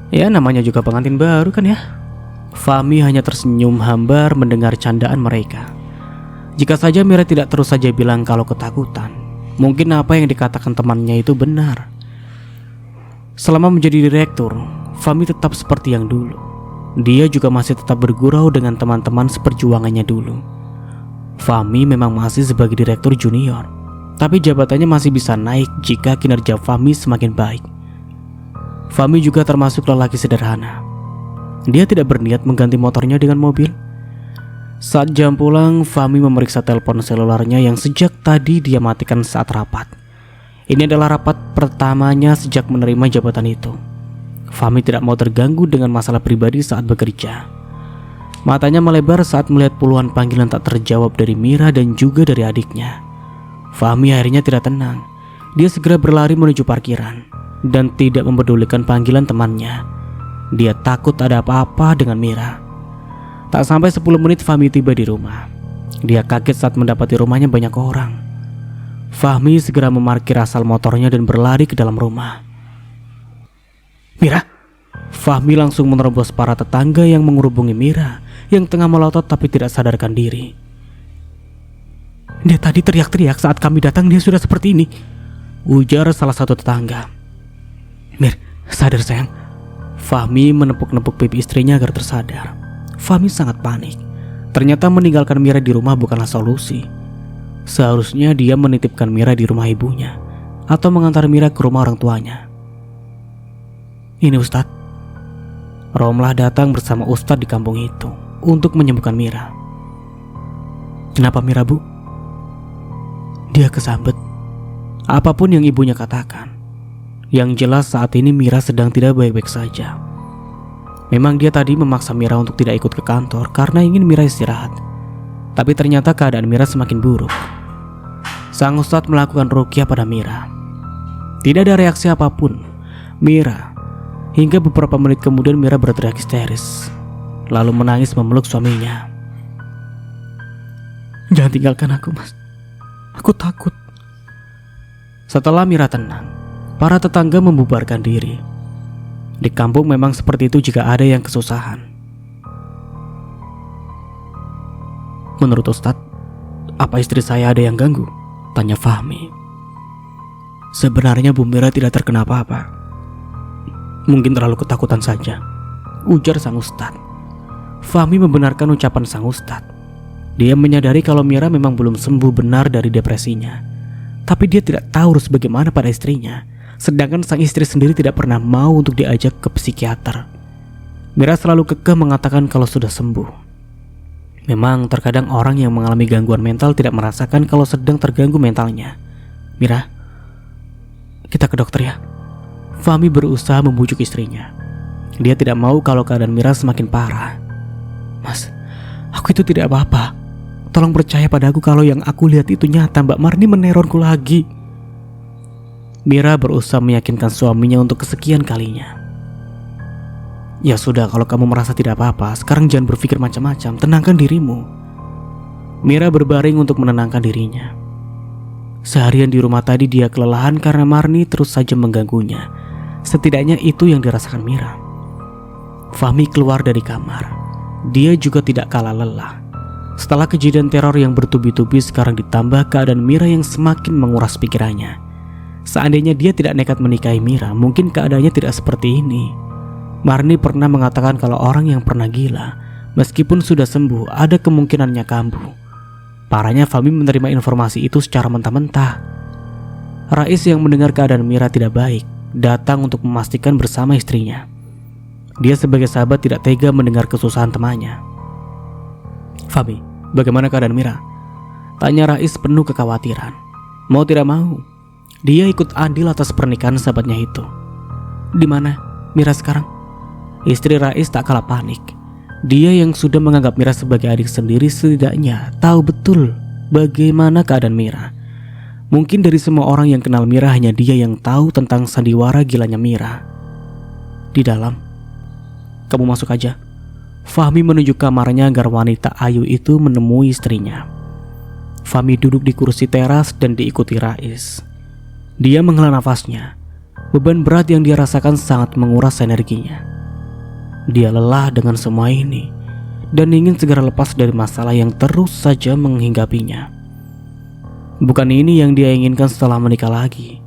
Ya namanya juga pengantin baru kan ya. Fahmi hanya tersenyum hambar mendengar candaan mereka. Jika saja Mira tidak terus saja bilang kalau ketakutan, mungkin apa yang dikatakan temannya itu benar. Selama menjadi direktur, Fahmi tetap seperti yang dulu. Dia juga masih tetap bergurau dengan teman-teman seperjuangannya dulu. Fahmi memang masih sebagai direktur junior, tapi jabatannya masih bisa naik jika kinerja Fahmi semakin baik. Fahmi juga termasuk lelaki sederhana. Dia tidak berniat mengganti motornya dengan mobil. Saat jam pulang, Fahmi memeriksa telepon selularnya yang sejak tadi dia matikan saat rapat. Ini adalah rapat pertamanya sejak menerima jabatan itu. Fahmi tidak mau terganggu dengan masalah pribadi saat bekerja. Matanya melebar saat melihat puluhan panggilan tak terjawab dari Mira dan juga dari adiknya. Fahmi akhirnya tidak tenang. Dia segera berlari menuju parkiran dan tidak mempedulikan panggilan temannya. Dia takut ada apa-apa dengan Mira. Tak sampai 10 menit Fahmi tiba di rumah. Dia kaget saat mendapati rumahnya banyak orang. Fahmi segera memarkir asal motornya dan berlari ke dalam rumah. Mira! Fahmi langsung menerobos para tetangga yang mengerubungi Mira yang tengah melotot tapi tidak sadarkan diri. Dia tadi teriak-teriak saat kami datang, dia sudah seperti ini, ujar salah satu tetangga. Mir, sadar sayang. Fahmi menepuk-nepuk pipi istrinya agar tersadar. Fahmi sangat panik. Ternyata meninggalkan Mira di rumah bukanlah solusi. Seharusnya dia menitipkan Mira di rumah ibunya atau mengantar Mira ke rumah orang tuanya. Ini Ustadz. Romlah datang bersama Ustadz di kampung itu untuk menyembuhkan Mira. Kenapa Mira, Bu? Dia kesambet. Apapun yang ibunya katakan. Yang jelas saat ini Mira sedang tidak baik-baik saja. Memang dia tadi memaksa Mira untuk tidak ikut ke kantor karena ingin Mira istirahat. Tapi ternyata keadaan Mira semakin buruk. Sang Ustadz melakukan ruqyah pada Mira. Tidak ada reaksi apapun. Mira. Hingga beberapa menit kemudian Mira berteriak histeris, lalu menangis memeluk suaminya. Jangan tinggalkan aku, Mas. Aku takut. Setelah Mira tenang, para tetangga membubarkan diri. Di kampung memang seperti itu jika ada yang kesusahan. Menurut Ustadz, apa istri saya ada yang ganggu? Tanya Fahmi. Sebenarnya Bu Mira tidak terkena apa-apa. Mungkin terlalu ketakutan saja, ujar sang Ustadz. Fahmi membenarkan ucapan sang Ustadz. Dia menyadari kalau Mira memang belum sembuh benar dari depresinya. Tapi dia tidak tahu harus bagaimana pada istrinya. Sedangkan sang istri sendiri tidak pernah mau untuk diajak ke psikiater. Mira selalu kekeh mengatakan kalau sudah sembuh. Memang terkadang orang yang mengalami gangguan mental tidak merasakan kalau sedang terganggu mentalnya. Mira, kita ke dokter ya. Fahmi berusaha membujuk istrinya. Dia tidak mau kalau keadaan Mira semakin parah. Mas, aku itu tidak apa-apa. Tolong percaya padaku kalau yang aku lihat itu nyata. Mbak Marni menerorku lagi. Mira berusaha meyakinkan suaminya untuk kesekian kalinya. Ya sudah, kalau kamu merasa tidak apa-apa, sekarang jangan berpikir macam-macam, tenangkan dirimu. Mira berbaring untuk menenangkan dirinya. Seharian di rumah tadi dia kelelahan karena Marni terus saja mengganggunya. Setidaknya itu yang dirasakan Mira. Fahmi keluar dari kamar. Dia juga tidak kalah lelah. Setelah kejadian teror yang bertubi-tubi, sekarang ditambah keadaan Mira yang semakin menguras pikirannya. Seandainya dia tidak nekat menikahi Mira, mungkin keadaannya tidak seperti ini. Marni pernah mengatakan kalau orang yang pernah gila, meskipun sudah sembuh, ada kemungkinannya kambuh. Parahnya Fahmi menerima informasi itu secara mentah-mentah. Rais yang mendengar keadaan Mira tidak baik, datang untuk memastikan bersama istrinya. Dia sebagai sahabat tidak tega mendengar kesusahan temannya. Fahmi, bagaimana keadaan Mira? Tanya Rais penuh kekhawatiran. Mau tidak mau, dia ikut andil atas pernikahan sahabatnya itu. Di mana Mira sekarang? Istri Rais tak kalah panik. Dia yang sudah menganggap Mira sebagai adik sendiri setidaknya tahu betul bagaimana keadaan Mira. Mungkin dari semua orang yang kenal Mira hanya dia yang tahu tentang sandiwara gilanya Mira. Di dalam, kamu masuk aja. Fahmi menuju kamarnya agar wanita ayu itu menemui istrinya. Fahmi duduk di kursi teras dan diikuti Rais. Dia menghela nafasnya. Beban berat yang dia rasakan sangat menguras energinya. Dia lelah dengan semua ini dan ingin segera lepas dari masalah yang terus saja menghinggapinya. Bukan ini yang dia inginkan setelah menikah lagi.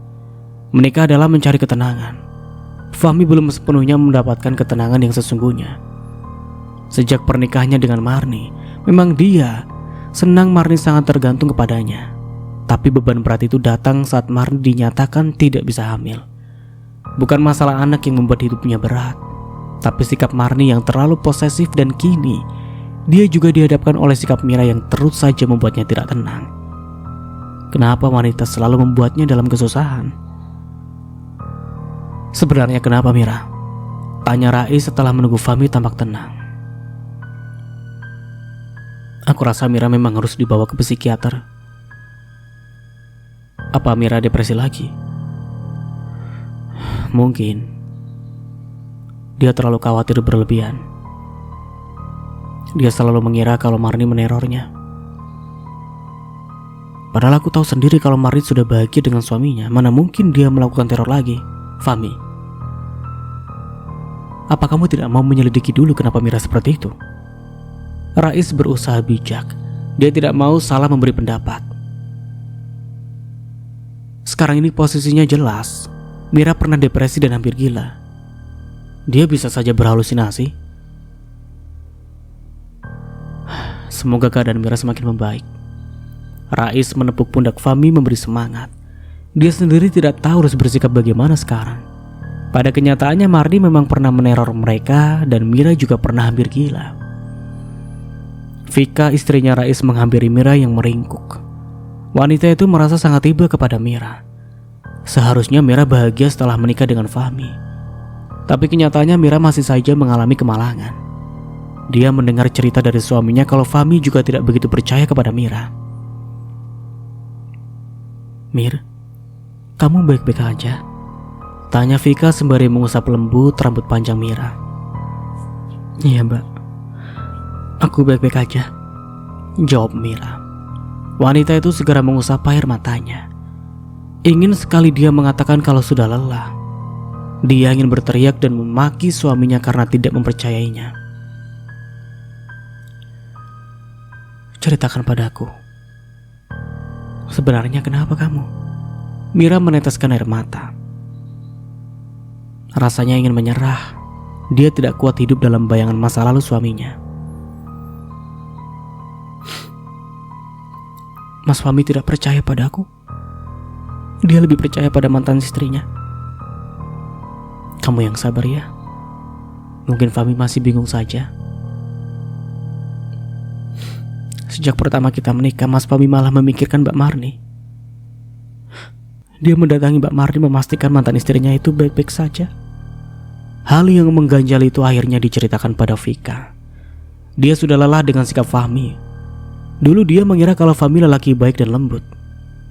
Menikah adalah mencari ketenangan. Fahmi belum sepenuhnya mendapatkan ketenangan yang sesungguhnya. Sejak pernikahannya dengan Marni, memang dia senang Marni sangat tergantung kepadanya. Tapi beban berat itu datang saat Marni dinyatakan tidak bisa hamil. Bukan masalah anak yang membuat hidupnya berat, tapi sikap Marni yang terlalu posesif, dan kini dia juga dihadapkan oleh sikap Mira yang terus saja membuatnya tidak tenang. Kenapa wanita selalu membuatnya dalam kesusahan? Sebenarnya kenapa Mira? Tanya Rais setelah menunggu Fahmi tampak tenang. Aku rasa Mira memang harus dibawa ke psikiater. Apa Mira depresi lagi? Mungkin. Dia terlalu khawatir berlebihan. Dia selalu mengira kalau Marni menerornya. Padahal aku tahu sendiri kalau Marni sudah bahagia dengan suaminya. Mana mungkin dia melakukan teror lagi. Fahmi, apa kamu tidak mau menyelidiki dulu kenapa Mira seperti itu? Rais berusaha bijak. Dia tidak mau salah memberi pendapat. Sekarang ini posisinya jelas. Mira pernah depresi dan hampir gila. Dia bisa saja berhalusinasi. Semoga keadaan Mira semakin membaik. Rais menepuk pundak Fahmi memberi semangat. Dia sendiri tidak tahu harus bersikap bagaimana sekarang. Pada kenyataannya Marni memang pernah meneror mereka dan Mira juga pernah hampir gila. Vika, istrinya Rais, menghampiri Mira yang meringkuk. Wanita itu merasa sangat iba kepada Mira. Seharusnya Mira bahagia setelah menikah dengan Fahmi. Tapi kenyataannya Mira masih saja mengalami kemalangan. Dia mendengar cerita dari suaminya kalau Fahmi juga tidak begitu percaya kepada Mira. Mir, kamu baik-baik aja? Tanya Vika sembari mengusap lembut rambut panjang Mira. Iya mbak, aku baik-baik aja, jawab Mira. Wanita itu segera mengusap air matanya. Ingin sekali dia mengatakan kalau sudah lelah. Dia ingin berteriak dan memaki suaminya karena tidak mempercayainya. ceritakan padaku. Sebenarnya kenapa kamu? Mira meneteskan air mata. Rasanya ingin menyerah. Dia tidak kuat hidup dalam bayangan masa lalu suaminya. Mas Fahmi tidak percaya padaku. Dia lebih percaya pada mantan istrinya. Kamu yang sabar ya. Mungkin Fahmi masih bingung saja. Sejak pertama kita menikah, Mas Fahmi malah memikirkan Mbak Marni. Dia mendatangi Mbak Marni memastikan mantan istrinya itu baik-baik saja. Hal yang mengganjal itu akhirnya diceritakan pada Vika. Dia sudah lelah dengan sikap Fahmi. Dulu dia mengira kalau Fahmi lelaki baik dan lembut.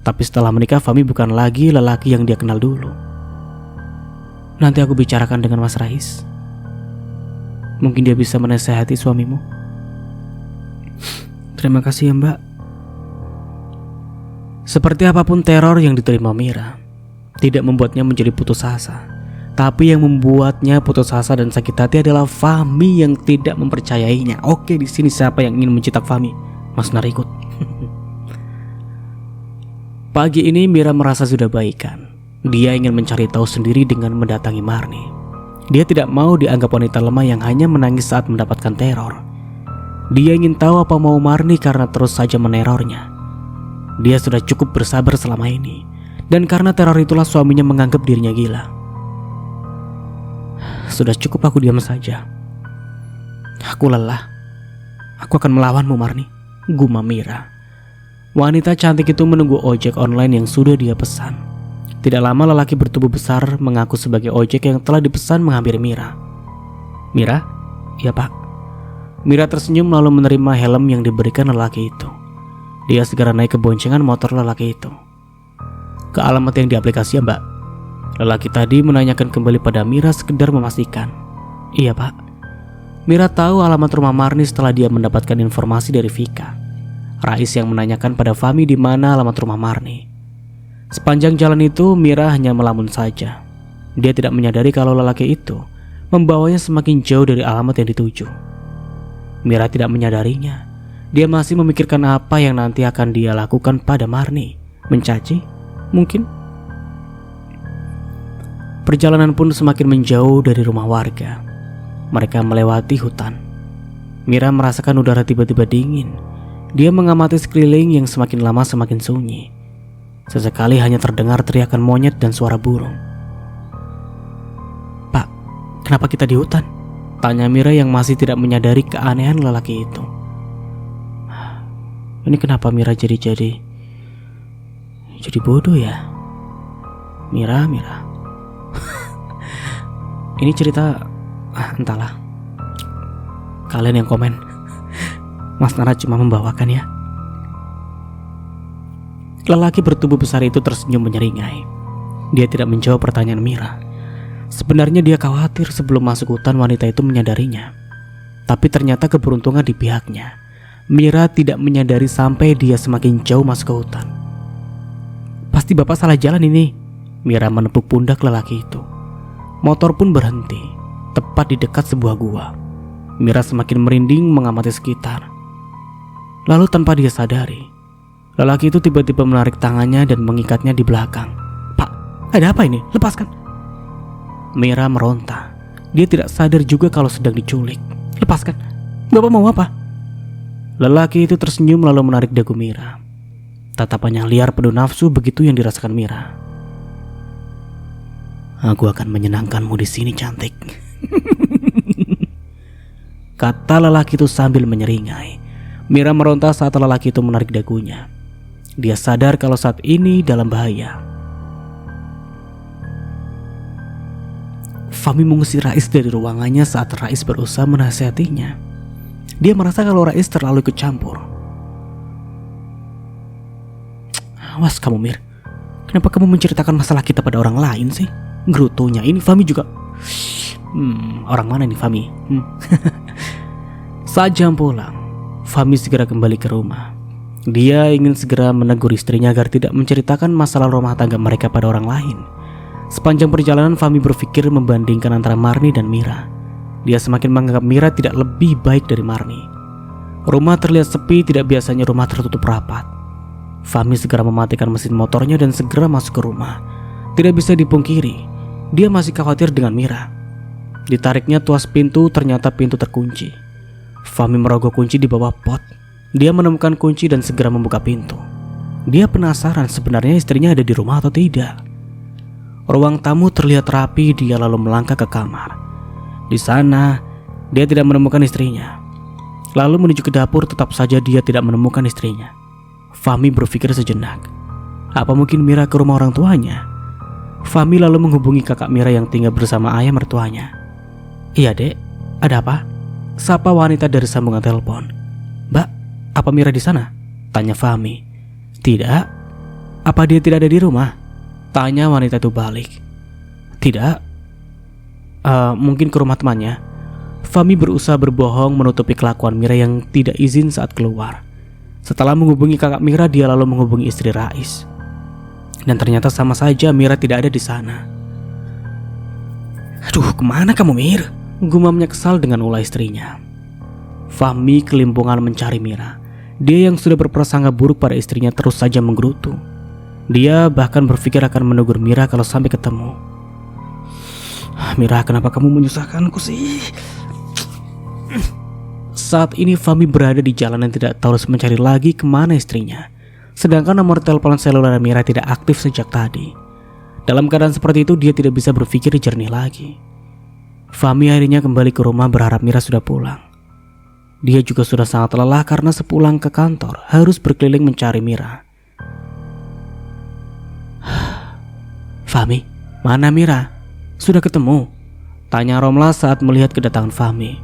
Tapi setelah menikah, Fahmi bukan lagi lelaki yang dia kenal dulu. Nanti aku bicarakan dengan Mas Rais. Mungkin dia bisa menasehati suamimu. Terima kasih ya Mbak. Seperti apapun teror yang diterima Mira, tidak membuatnya menjadi putus asa. Tapi yang membuatnya putus asa dan sakit hati adalah Fahmi yang tidak mempercayainya. Oke, di sini siapa yang ingin mencetak Fahmi? Mas Nar ikut. Pagi ini Mira merasa sudah baikan. Dia ingin mencari tahu sendiri dengan mendatangi Marni. Dia tidak mau dianggap wanita lemah yang hanya menangis saat mendapatkan teror. Dia ingin tahu apa mau Marni karena terus saja menerornya. Dia sudah cukup bersabar selama ini. Dan karena teror itulah suaminya menganggap dirinya gila. Sudah cukup, aku diam saja. Aku lelah. Aku akan melawanmu Marni, gumam Mira. Wanita cantik itu menunggu ojek online yang sudah dia pesan. Tidak lama lelaki bertubuh besar mengaku sebagai ojek yang telah dipesan menghampiri Mira. Mira? Iya Pak. Mira tersenyum lalu menerima helm yang diberikan lelaki itu. Dia segera naik ke boncengan motor lelaki itu. Ke alamat yang di aplikasi ya Mbak? Lelaki tadi menanyakan kembali pada Mira sekedar memastikan. Iya Pak. Mira tahu alamat rumah Marni setelah dia mendapatkan informasi dari Vika. Rais yang menanyakan pada Fahmi di mana alamat rumah Marni. Sepanjang jalan itu Mira hanya melamun saja. Dia tidak menyadari kalau lelaki itu membawanya semakin jauh dari alamat yang dituju. Mira tidak menyadarinya. Dia masih memikirkan apa yang nanti akan dia lakukan pada Marni. Mencaci? Mungkin. Perjalanan pun semakin menjauh dari rumah warga. Mereka melewati hutan. Mira merasakan udara tiba-tiba dingin. Dia mengamati sekeliling yang semakin lama semakin sunyi. Sesekali hanya terdengar teriakan monyet dan suara burung. Pak, kenapa kita di hutan? Tanya Mira yang masih tidak menyadari keanehan lelaki itu. Ini kenapa Mira jadi bodoh ya? Mira. Ini cerita, entahlah. Kalian yang komen. Mas Nara cuma membawakan ya. Lelaki bertubuh besar itu tersenyum menyeringai. Dia tidak menjawab pertanyaan Mira. Sebenarnya dia khawatir sebelum masuk hutan wanita itu menyadarinya. Tapi ternyata keberuntungan di pihaknya. Mira tidak menyadari sampai dia semakin jauh masuk ke hutan. Pasti bapak salah jalan ini. Mira menepuk pundak lelaki itu. Motor pun berhenti, tepat di dekat sebuah gua. Mira semakin merinding mengamati sekitar. Lalu tanpa dia sadari, lelaki itu tiba-tiba menarik tangannya dan mengikatnya di belakang. Pak, ada apa ini? Lepaskan. Mira meronta. Dia tidak sadar juga kalau sedang diculik. Lepaskan. Bapak mau apa? Lelaki itu tersenyum lalu menarik dagu Mira. Tatapannya liar penuh nafsu begitu yang dirasakan Mira. Aku akan menyenangkanmu di sini cantik. Kata lelaki itu sambil menyeringai. Mira meronta saat lelaki itu menarik dagunya. Dia sadar kalau saat ini dalam bahaya. Fahmi mengusir Rais dari ruangannya saat Rais berusaha menasihatinya. Dia merasa kalau Rais terlalu ikut campur. Awas kamu Mir. Kenapa kamu menceritakan masalah kita pada orang lain sih? Gerutunya ini Fahmi juga. Orang mana nih Fahmi? Saat jam pulang, Fahmi segera kembali ke rumah. Dia ingin segera menegur istrinya agar tidak menceritakan masalah rumah tangga mereka pada orang lain. Sepanjang perjalanan Fahmi berpikir membandingkan antara Marni dan Mira. Dia semakin menganggap Mira tidak lebih baik dari Marni. Rumah terlihat sepi, tidak biasanya rumah tertutup rapat. Fahmi segera mematikan mesin motornya dan segera masuk ke rumah. Tidak bisa dipungkiri, dia masih khawatir dengan Mira. Ditariknya tuas pintu, ternyata pintu terkunci. Fahmi merogoh kunci di bawah pot. Dia menemukan kunci dan segera membuka pintu. Dia penasaran sebenarnya istrinya ada di rumah atau tidak. Ruang tamu terlihat rapi, dia lalu melangkah ke kamar. Di sana, dia tidak menemukan istrinya. Lalu menuju ke dapur, tetap saja dia tidak menemukan istrinya. Fahmi berpikir sejenak. Apa mungkin Mira ke rumah orang tuanya? Fahmi lalu menghubungi kakak Mira yang tinggal bersama ayah mertuanya. "Iya dek, ada apa?" Sapa wanita dari sambungan telepon. "Mbak, apa Mira di sana?" tanya Fahmi. "Tidak." "Apa dia tidak ada di rumah?" tanya wanita itu balik. "Tidak." Mungkin ke rumah temannya." Fahmi berusaha berbohong menutupi kelakuan Mira yang tidak izin saat keluar. Setelah menghubungi kakak Mira, dia lalu menghubungi istri Rais. Dan ternyata sama saja Mira tidak ada di sana. "Aduh, kemana kamu, Mir?" gumamnya kesal dengan ulah istrinya. Fahmi kelimpungan mencari Mira. Dia yang sudah berprasangka buruk pada istrinya terus saja menggerutu. Dia bahkan berpikir akan menegur Mira kalau sampai ketemu. "Mira, kenapa kamu menyusahkanku sih?" Saat ini Fahmi berada di jalan dan tidak tahu harus mencari lagi kemana istrinya. Sedangkan nomor telepon seluler Mira tidak aktif sejak tadi. Dalam keadaan seperti itu, dia tidak bisa berpikir jernih lagi. Fahmi akhirnya kembali ke rumah berharap Mira sudah pulang. Dia juga sudah sangat lelah karena sepulang ke kantor harus berkeliling mencari Mira. "Fahmi, mana Mira? Sudah ketemu?" tanya Romla saat melihat kedatangan Fahmi.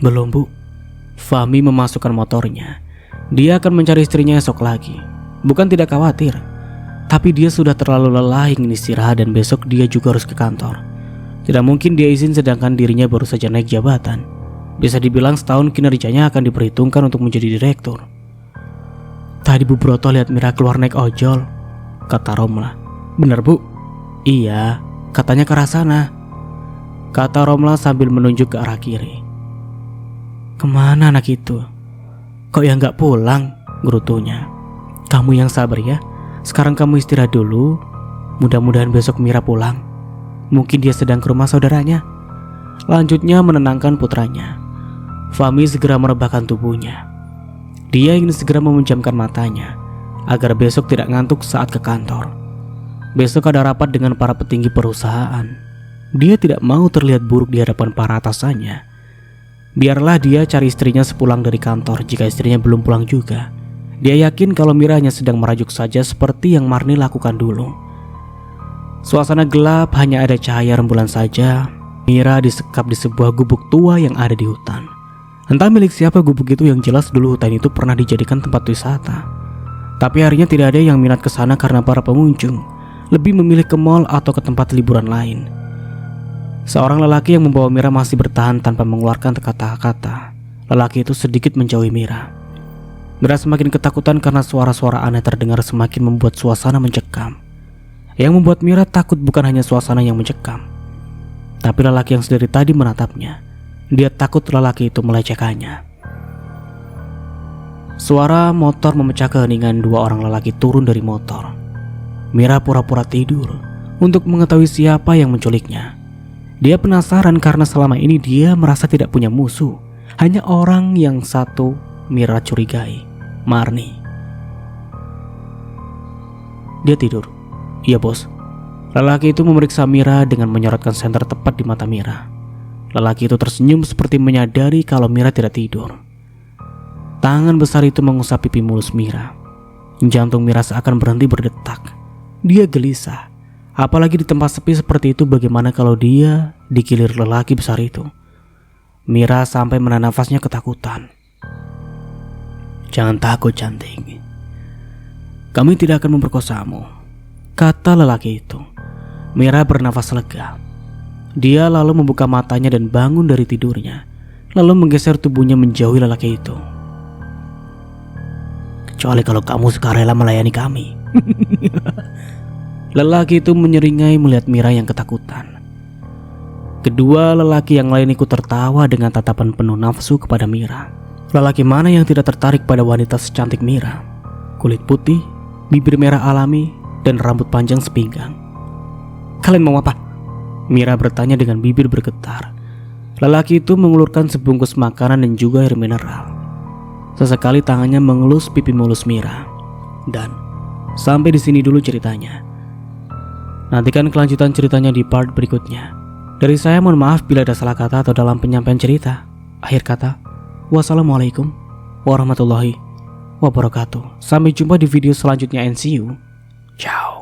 "Belum, Bu." Fahmi memasukkan motornya. Dia akan mencari istrinya esok lagi. Bukan tidak khawatir, tapi dia sudah terlalu lelah ingin istirahat dan besok dia juga harus ke kantor. Tidak mungkin dia izin sedangkan dirinya baru saja naik jabatan. Bisa dibilang setahun kinerjanya akan diperhitungkan untuk menjadi direktur. "Tadi Bu Broto lihat Mira keluar naik ojol," kata Romla. "Bener, Bu?" "Iya, katanya ke arah sana," kata Romla sambil menunjuk ke arah kiri. "Kemana anak itu? Kok ya nggak pulang?" gerutunya. "Kamu yang sabar ya. Sekarang kamu istirahat dulu. Mudah-mudahan besok Mira pulang. Mungkin dia sedang ke rumah saudaranya." Lanjutnya menenangkan putranya. Fahmi segera merebahkan tubuhnya. Dia ingin segera memejamkan matanya agar besok tidak ngantuk saat ke kantor. Besok ada rapat dengan para petinggi perusahaan. Dia tidak mau terlihat buruk di hadapan para atasannya. Biarlah dia cari istrinya sepulang dari kantor jika istrinya belum pulang juga. Dia yakin kalau Mira hanya sedang merajuk saja seperti yang Marni lakukan dulu. Suasana gelap, hanya ada cahaya rembulan saja. Mira disekap di sebuah gubuk tua yang ada di hutan. Entah milik siapa gubuk itu, yang jelas dulu hutan itu pernah dijadikan tempat wisata. Tapi harinya tidak ada yang minat ke sana karena para pengunjung lebih memilih ke mall atau ke tempat liburan lain. Seorang lelaki yang membawa Mira masih bertahan tanpa mengeluarkan kata-kata. Lelaki itu sedikit menjauhi Mira. Mira semakin ketakutan karena suara-suara aneh terdengar semakin membuat suasana mencekam. Yang membuat Mira takut bukan hanya suasana yang mencekam, tapi lelaki yang sedari tadi menatapnya. Dia takut lelaki itu melecehkannya. Suara motor memecah keheningan. Dua orang lelaki turun dari motor. Mira pura-pura tidur untuk mengetahui siapa yang menculiknya. Dia penasaran karena selama ini dia merasa tidak punya musuh. Hanya orang yang satu Mira curigai, Marni. Dia tidur. "Iya, Bos." Lelaki itu memeriksa Mira dengan menyorotkan senter tepat di mata Mira. Lelaki itu tersenyum seperti menyadari kalau Mira tidak tidur. Tangan besar itu mengusap pipi mulus Mira. Jantung Mira seakan berhenti berdetak. Dia gelisah. Apalagi di tempat sepi seperti itu, bagaimana kalau dia digilir lelaki besar itu? Mira sampai menahan nafasnya ketakutan. "Jangan takut, cantik. Kami tidak akan memperkosamu," kata lelaki itu. Mira bernafas lega. Dia lalu membuka matanya dan bangun dari tidurnya, lalu menggeser tubuhnya menjauhi lelaki itu. "Kecuali kalau kamu sukarela melayani kami." Lelaki itu menyeringai melihat Mira yang ketakutan. Kedua lelaki yang lain ikut tertawa dengan tatapan penuh nafsu kepada Mira. Lelaki mana yang tidak tertarik pada wanita secantik Mira? Kulit putih, bibir merah alami, dan rambut panjang sepinggang. "Kalian mau apa?" Mira bertanya dengan bibir bergetar. Lelaki itu mengulurkan sebungkus makanan dan juga air mineral. Sesekali tangannya mengelus pipi mulus Mira. Dan sampai di sini dulu ceritanya. Nantikan kelanjutan ceritanya di part berikutnya. Dari saya mohon maaf bila ada salah kata atau dalam penyampaian cerita. Akhir kata, wassalamualaikum warahmatullahi wabarakatuh. Sampai jumpa di video selanjutnya and see you. Ciao.